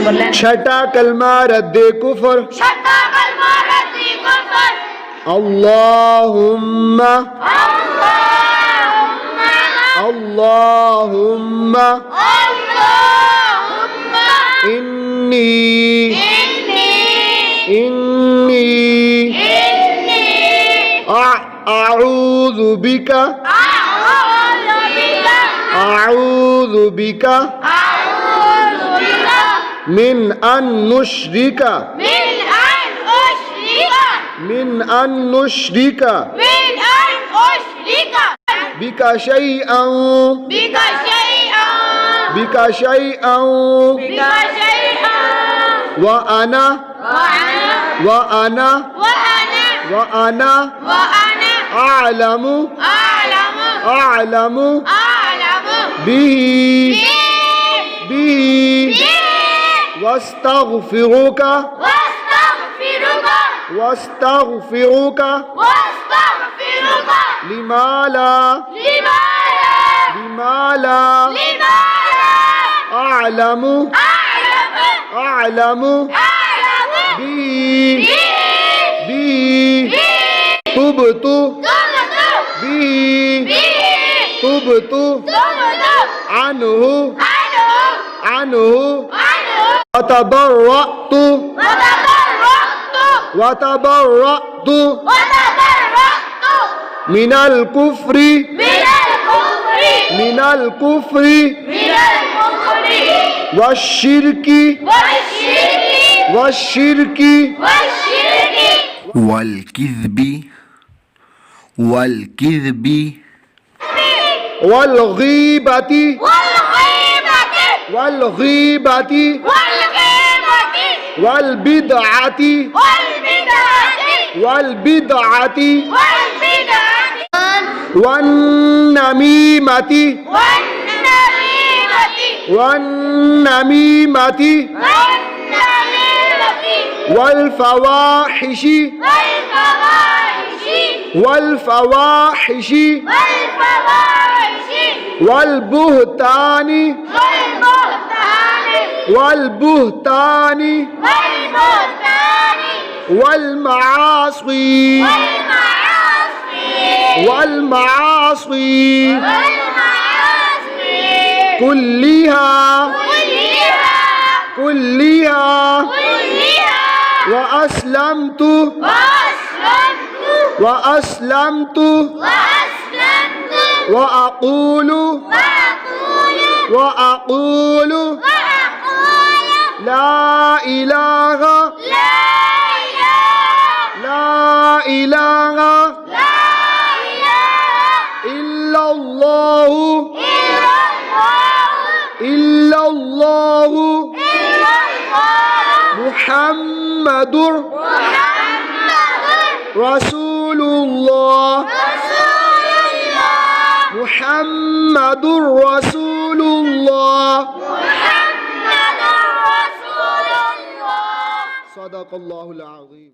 বললেন। छठा कलमा रद्दे कुफर छठा कलमा रद्दे कुफर। अल्लाहुम्मा अल्लाहुम्मा अल्लाहुम्मा अल्लाहुम्मा इन्नी इन्नी अऊज़ु बिका अऊज़ु बिका मिन अन नुश्रिका मिन अन नुश्रिका बिका शैअन व अना अअलमु बिही वस्तगफिरुका लिमा ला अअलमु बिही तुबतु अन्हु वतबर्रअतु मिनल कुफ्री वश्शिर्की والكذب والغيبة والبدعة والنميمة والفواحش والبهتان والمعاصي كلها وأسلمت وأقول لا إله إلا الله محمد رسول الله محمد رسول الله صدق الله العظيم.